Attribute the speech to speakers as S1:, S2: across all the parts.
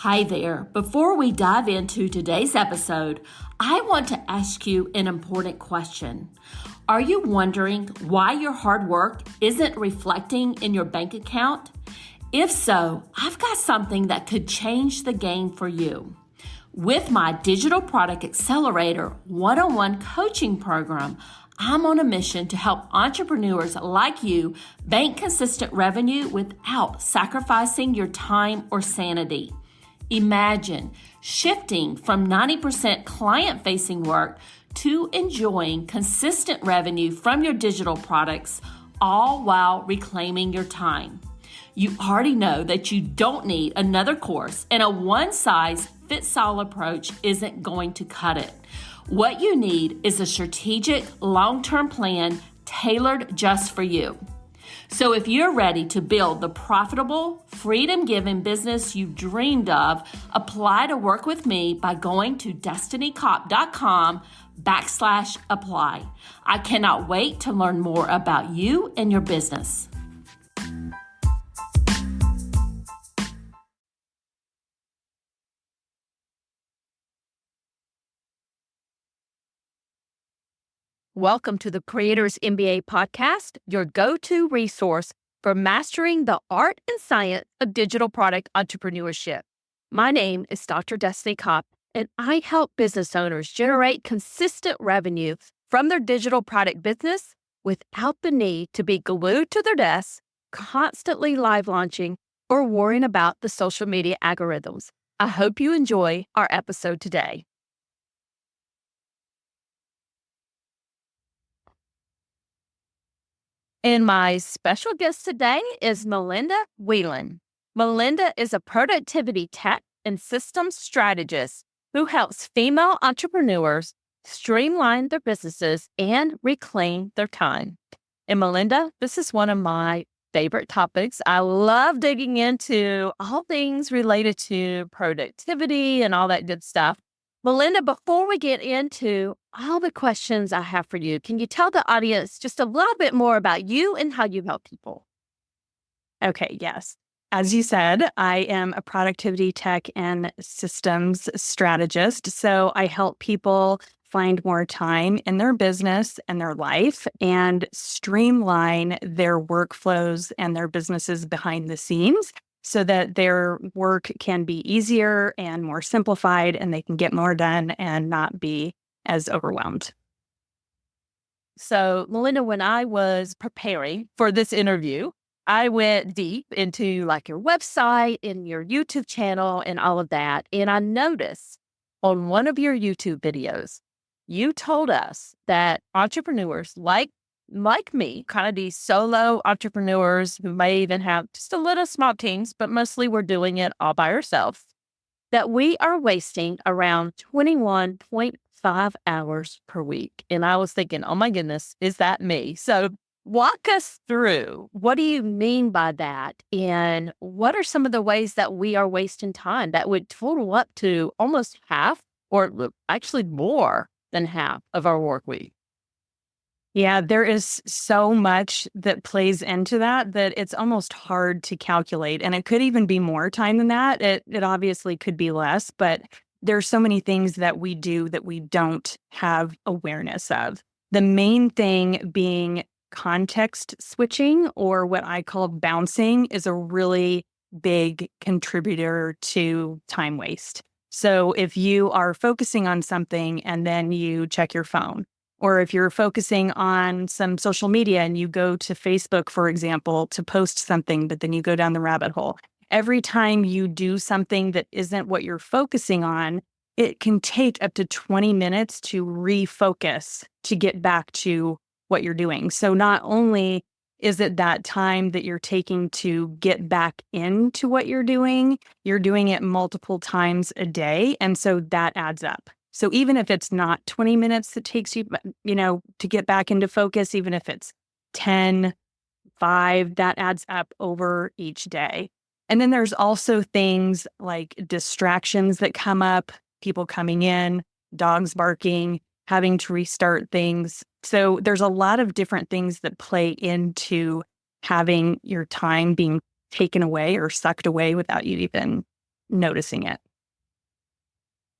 S1: Hi there. Before we dive into today's episode, I want to ask you an important question. Are you wondering why your hard work isn't reflecting in your bank account? If so, I've got something that could change the game for you. With my Digital Product Accelerator one-on-one coaching program, I'm on a mission to help entrepreneurs like you bank consistent revenue without sacrificing your time or sanity. Imagine shifting from 90% client-facing work to enjoying consistent revenue from your digital products, all while reclaiming your time. You already know that you don't need another course, and a one-size-fits-all approach isn't going to cut it. What you need is a strategic, long-term plan tailored just for you. So if you're ready to build the profitable, freedom-giving business you've dreamed of, apply to work with me by going to destinycop.com/apply. I cannot wait to learn more about you and your business.
S2: Welcome to the Creators MBA podcast, your go-to resource for mastering the art and science of digital product entrepreneurship. My name is Dr. Destiny Kopp, and I help business owners generate consistent revenue from their digital product business without the need to be glued to their desks, constantly live launching, or worrying about the social media algorithms. I hope you enjoy our episode today. And my special guest today is Melynda Whelan. Melynda is a productivity tech and systems strategist who helps female entrepreneurs streamline their businesses and reclaim their time. And Melynda, this is one of my favorite topics. I love digging into all things related to productivity and all that good stuff. Melynda, before we get into all the questions I have for you, can you tell the audience just a little bit more about you and how you help people?
S3: Okay, yes. As you said, I am a productivity tech and systems strategist. So I help people find more time in their business and their life and streamline their workflows and their businesses behind the scenes, so that their work can be easier and more simplified and they can get more done and not be as overwhelmed.
S2: So, Melynda, when I was preparing for this interview, I went deep into like your website and your YouTube channel and all of that. And I noticed on one of your YouTube videos, you told us that entrepreneurs like me, kind of these solo entrepreneurs who may even have just a little small teams, but mostly we're doing it all by ourselves, that we are wasting around 21.5 hours per week. And I was thinking, oh my goodness, is that me? So walk us through, what do you mean by that? And what are some of the ways that we are wasting time that would total up to almost half, or actually more than half of our work week?
S3: Yeah, there is so much that plays into that it's almost hard to calculate. And it could even be more time than that. It obviously could be less, but there's so many things that we do that we don't have awareness of. The main thing being context switching, or what I call bouncing, is a really big contributor to time waste. So if you are focusing on something and then you check your phone, or if you're focusing on some social media and you go to Facebook, for example, to post something, but then you go down the rabbit hole. Every time you do something that isn't what you're focusing on, it can take up to 20 minutes to refocus to get back to what you're doing. So not only is it that time that you're taking to get back into what you're doing it multiple times a day. And so that adds up. So even if it's not 20 minutes that takes you, to get back into focus, even if it's 10, 5, that adds up over each day. And then there's also things like distractions that come up, people coming in, dogs barking, having to restart things. So there's a lot of different things that play into having your time being taken away or sucked away without you even noticing it.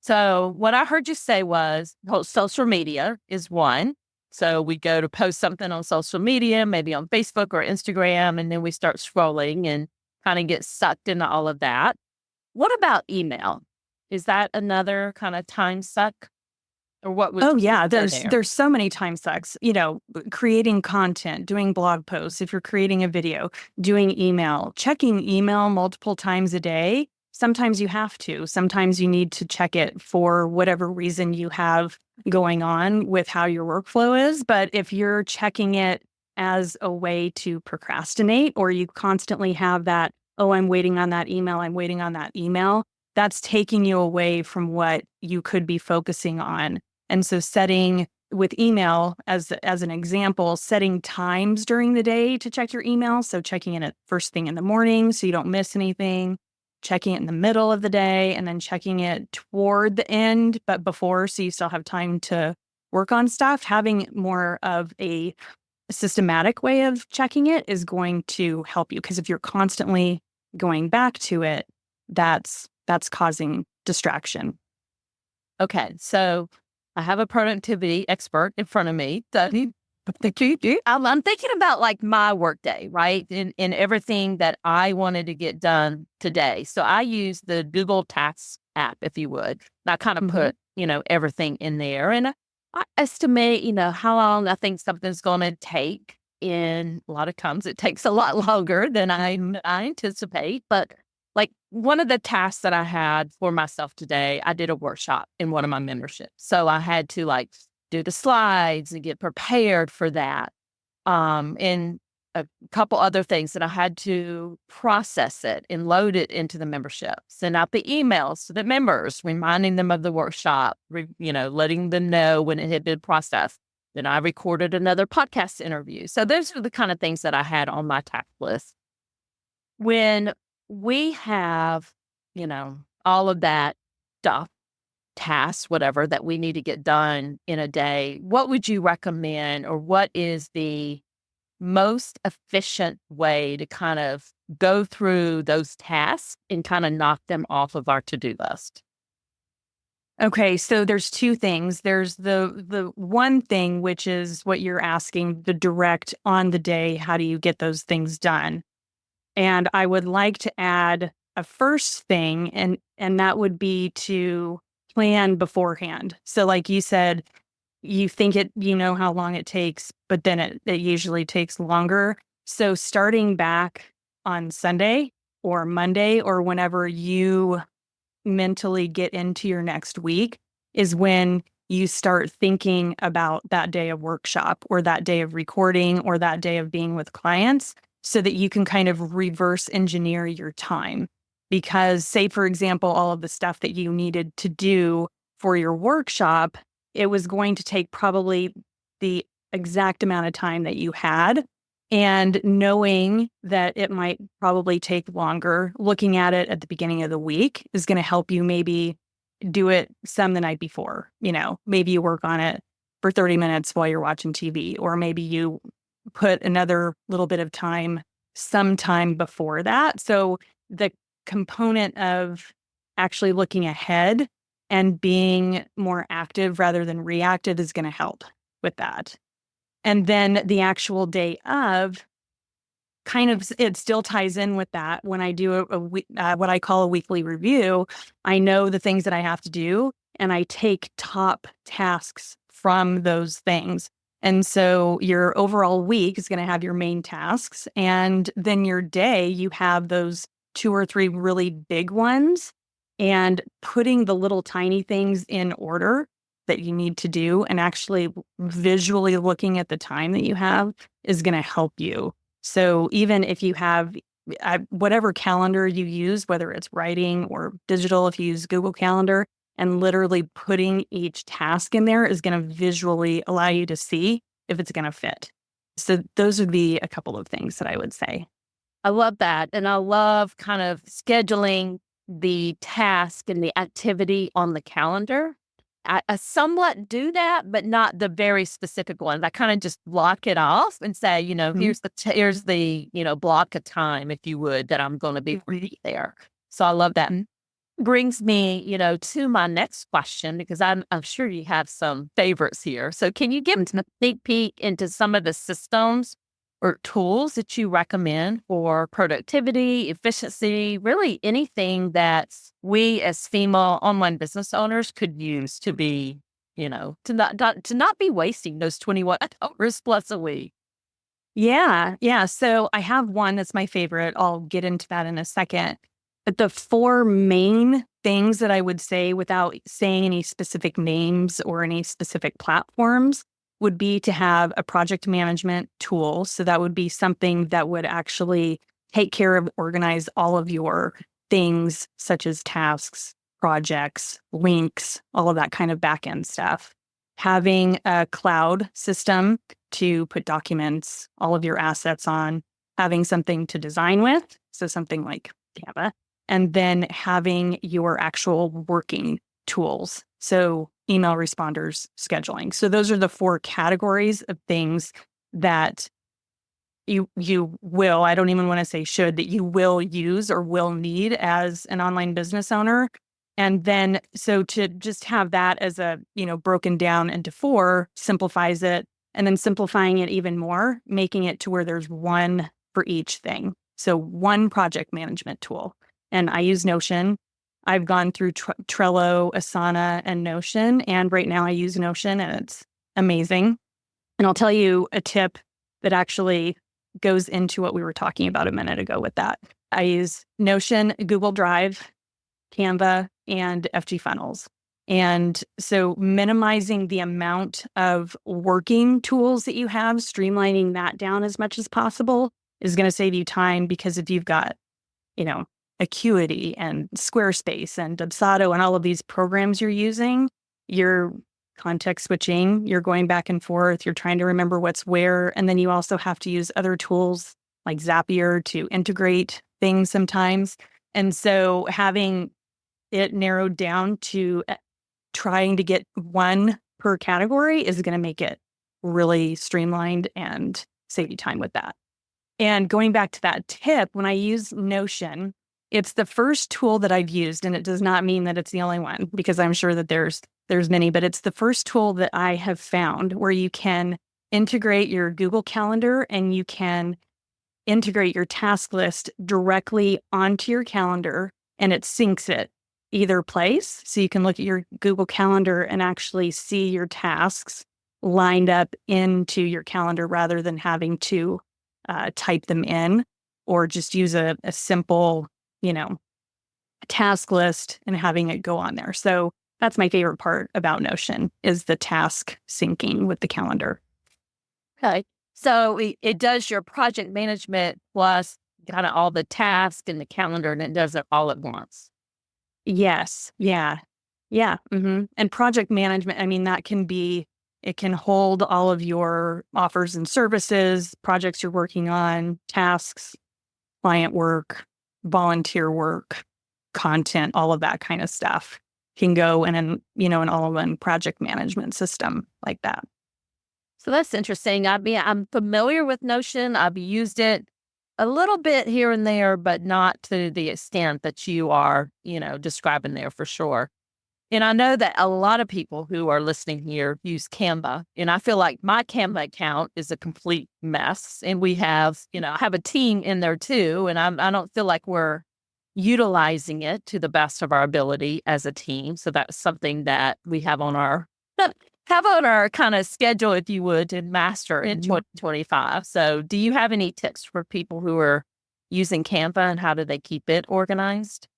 S2: So what I heard you say was social media is one. So we go to post something on social media, maybe on Facebook or Instagram, and then we start scrolling and kind of get sucked into all of that. What about email? Is that another kind of time suck? Or what would
S3: Oh yeah,
S2: there?
S3: there's so many time sucks, creating content, doing blog posts, if you're creating a video, doing email, checking email multiple times a day. Sometimes you have to. Sometimes you need to check it for whatever reason you have going on with how your workflow is. But if you're checking it as a way to procrastinate, or you constantly have that, oh, I'm waiting on that email, I'm waiting on that email, that's taking you away from what you could be focusing on. And so setting with email as an example, setting times during the day to check your email. So checking it at first thing in the morning so you don't miss anything, checking it in the middle of the day, and then checking it toward the end, but before, so you still have time to work on stuff. Having more of a systematic way of checking it is going to help you, because if you're constantly going back to it, that's causing distraction.
S2: Okay, so I have a productivity expert in front of me. I'm thinking about like my workday, right? And everything that I wanted to get done today. So I use the Google Tasks app, if you would. And I kind of put, everything in there. And I estimate, how long I think something's going to take. In a lot of times it takes a lot longer than I anticipate. But like one of the tasks that I had for myself today, I did a workshop in one of my memberships. So I had to like do the slides and get prepared for that. And a couple other things that I had to process it and load it into the membership, send out the emails to the members, reminding them of the workshop, letting them know when it had been processed. Then I recorded another podcast interview. So those are the kind of things that I had on my task list. When we have, all of that stuff, tasks, whatever, that we need to get done in a day, what would you recommend, or what is the most efficient way to kind of go through those tasks and kind of knock them off of our to-do list?
S3: Okay, so there's two things. There's the one thing, which is what you're asking, the direct on the day, how do you get those things done? And I would like to add a first thing, and that would be to plan beforehand. So like you said, you think you know how long it takes, but then it usually takes longer. So starting back on Sunday or Monday or whenever you mentally get into your next week is when you start thinking about that day of workshop or that day of recording or that day of being with clients, so that you can kind of reverse engineer your time. Because say, for example, all of the stuff that you needed to do for your workshop, it was going to take probably the exact amount of time that you had. And knowing that it might probably take longer, looking at it at the beginning of the week is going to help you maybe do it some the night before. Maybe you work on it for 30 minutes while you're watching TV, or maybe you put another little bit of time sometime before that. So the component of actually looking ahead and being more active rather than reactive is going to help with that. And then the actual day of, kind of, it still ties in with that. When I do what I call a weekly review, I know the things that I have to do, and I take top tasks from those things. And so your overall week is going to have your main tasks, and then your day, you have those 2 or 3 really big ones, and putting the little tiny things in order that you need to do and actually visually looking at the time that you have is going to help you. So even if you have whatever calendar you use, whether it's writing or digital, if you use Google Calendar, and literally putting each task in there is going to visually allow you to see if it's going to fit. So those would be a couple of things that I would say.
S2: I love that. And I love kind of scheduling the task and the activity on the calendar. I somewhat do that, but not the very specific ones. I kind of just block it off and say, here's the block of time, if you would, that I'm going to be there. So I love that. brings me, to my next question, because I'm sure you have some favorites here. So can you give a sneak peek into some of the systems or tools that you recommend for productivity, efficiency, really anything that we as female online business owners could use to be, to not be wasting those 21 hours plus a week?
S3: Yeah. Yeah. So I have one that's my favorite. I'll get into that in a second. But the four main things that I would say without saying any specific names or any specific platforms would be to have a project management tool. So that would be something that would actually take care of, organize all of your things, such as tasks, projects, links, all of that kind of back end stuff. Having a cloud system to put documents, all of your assets on, having something to design with, so something like Canva, and then having your actual working tools, so email responders, scheduling. So those are the four categories of things that you will, I don't even want to say should, that you will use or will need as an online business owner. And then, so to just have that as a, broken down into four simplifies it. And then simplifying it even more, making it to where there's one for each thing. So one project management tool. And I use Notion. I've gone through Trello, Asana, and Notion. And right now I use Notion and it's amazing. And I'll tell you a tip that actually goes into what we were talking about a minute ago with that. I use Notion, Google Drive, Canva, and FG Funnels. And so minimizing the amount of working tools that you have, streamlining that down as much as possible is going to save you time, because if you've got, Acuity and Squarespace and Dubsado and all of these programs you're using, you're context switching, you're going back and forth, you're trying to remember what's where. And then you also have to use other tools like Zapier to integrate things sometimes. And so having it narrowed down to trying to get one per category is going to make it really streamlined and save you time with that. And going back to that tip, when I use Notion, it's the first tool that I've used, and it does not mean that it's the only one, because I'm sure that there's many, but it's the first tool that I have found where you can integrate your Google Calendar and you can integrate your task list directly onto your calendar, and it syncs it either place. So you can look at your Google Calendar and actually see your tasks lined up into your calendar rather than having to type them in, or just use a simple, task list and having it go on there. So that's my favorite part about Notion, is the task syncing with the calendar.
S2: Okay. So it does your project management plus kind of all the tasks and the calendar, and it does it all at once.
S3: Yes. Yeah. Yeah. Mm-hmm. And project management, it can hold all of your offers and services, projects you're working on, tasks, client work, volunteer work, content, all of that kind of stuff can go in an all-in-one project management system like that.
S2: So that's interesting. I'm familiar with Notion. I've used it a little bit here and there, but not to the extent that you are, describing there for sure. And I know that a lot of people who are listening here use Canva. And I feel like my Canva account is a complete mess. And we have, I have a team in there too. And I don't feel like we're utilizing it to the best of our ability as a team. So that's something that we have on our kind of schedule, if you would, to master in 2025. So do you have any tips for people who are using Canva, and how do they keep it organized?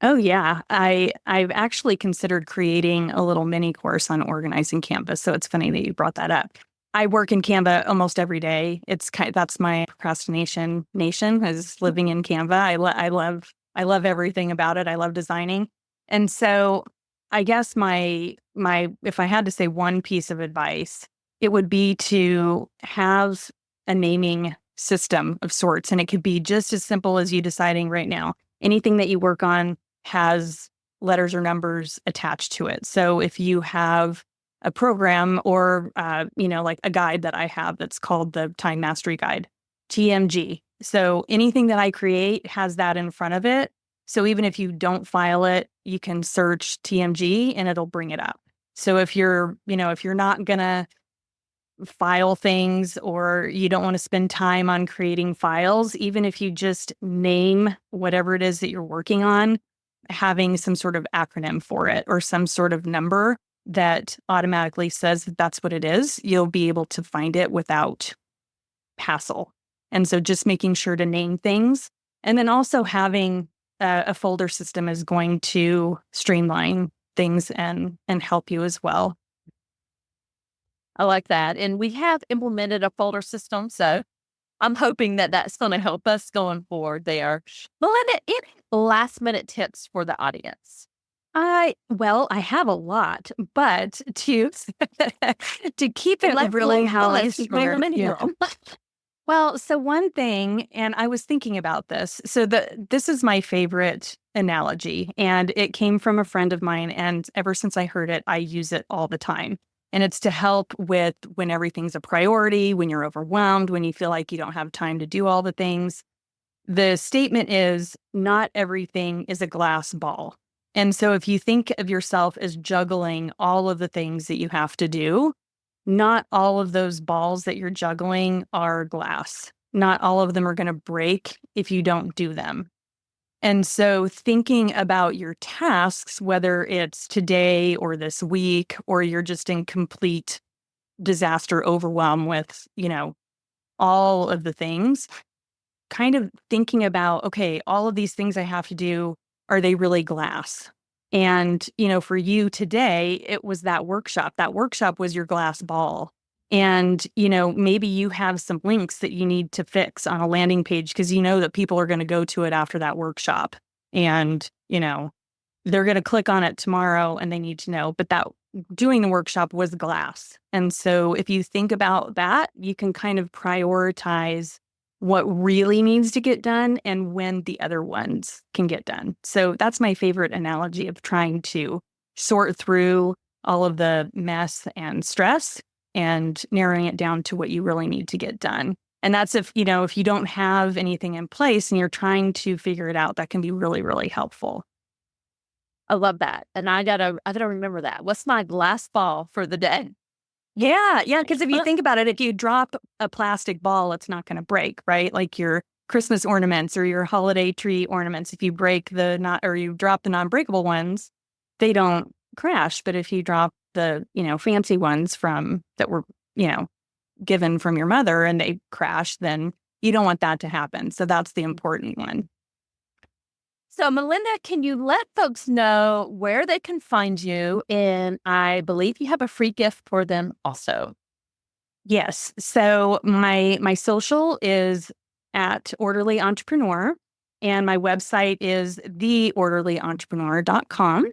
S3: Oh, yeah. I've actually considered creating a little mini course on organizing Canva. So it's funny that you brought that up. I work in Canva almost every day. That's my procrastination nation, is living in Canva. I love everything about it. I love designing. And so I guess if I had to say one piece of advice, it would be to have a naming system of sorts. And it could be just as simple as you deciding right now, anything that you work on has letters or numbers attached to it. So if you have a program or, like a guide that I have that's called the Time Mastery Guide, TMG. So anything that I create has that in front of it. So even if you don't file it you can search TMG and it'll bring it up. So if you're not going to file things or you don't want to spend time on creating files, even if you just name whatever it is that you're working on, having some sort of acronym for it or some sort of number that automatically says that that's what it is, you'll be able to find it without hassle. And so just making sure to name things, and then also having a folder system is going to streamline things and help you as well.
S2: I like that. And we have implemented a folder system, so I'm hoping that that's going to help us going forward there. Melynda, any last minute tips for the audience?
S3: I have a lot, but to keep it really well, so one thing, and I was thinking about this. So this is my favorite analogy, and it came from a friend of mine, and ever since I heard it, I use it all the time. And it's to help with when everything's a priority, when you're overwhelmed, when you feel like you don't have time to do all the things. The statement is, not everything is a glass ball. And so if you think of yourself as juggling all of the things that you have to do, not all of those balls that you're juggling are glass. Not all of them are going to break if you don't do them. And so thinking about your tasks, whether it's today or this week, or you're just in complete disaster overwhelm with, all of the things, kind of thinking about, okay, all of these things I have to do, are they really glass? And, for you today, it was that workshop. That workshop was your glass ball. And, maybe you have some links that you need to fix on a landing page because you know that people are going to go to it after that workshop. And, they're going to click on it tomorrow and they need to know. But that doing the workshop was glass. And so if you think about that, you can kind of prioritize what really needs to get done and when the other ones can get done. So that's my favorite analogy of trying to sort through all of the mess and stress and narrowing it down to what you really need to get done. And that's if you don't have anything in place and you're trying to figure it out, that can be really, really helpful.
S2: I love that. And I gotta remember that. What's my glass ball for the day?
S3: Yeah. Because if you think about it, if you drop a plastic ball, it's not going to break, right? Like your Christmas ornaments or your holiday tree ornaments. If you you drop the non-breakable ones, they don't crash. But if you drop the fancy ones that were given from your mother and they crash, then you don't want that to happen. So that's the important one.
S2: So, Melynda, can you let folks know where they can find you? And I believe you have a free gift for them also.
S3: Yes. So my social is at Orderly Entrepreneur, and my website is theorderlyentrepreneur.com.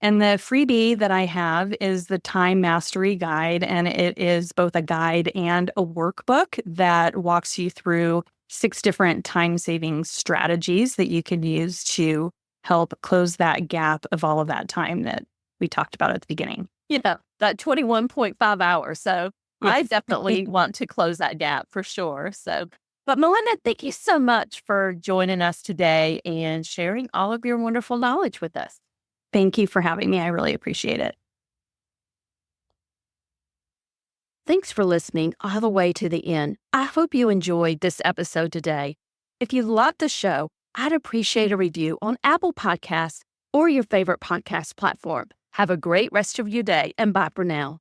S3: And the freebie that I have is the Time Mastery Guide, and it is both a guide and a workbook that walks you through 6 different time-saving strategies that you can use to help close that gap of all of that time that we talked about at the beginning.
S2: That 21.5 hours. So I definitely want to close that gap for sure. So, but Melynda, thank you so much for joining us today and sharing all of your wonderful knowledge with us.
S3: Thank you for having me. I really appreciate it.
S2: Thanks for listening all the way to the end. I hope you enjoyed this episode today. If you loved the show, I'd appreciate a review on Apple Podcasts or your favorite podcast platform. Have a great rest of your day, and bye for now.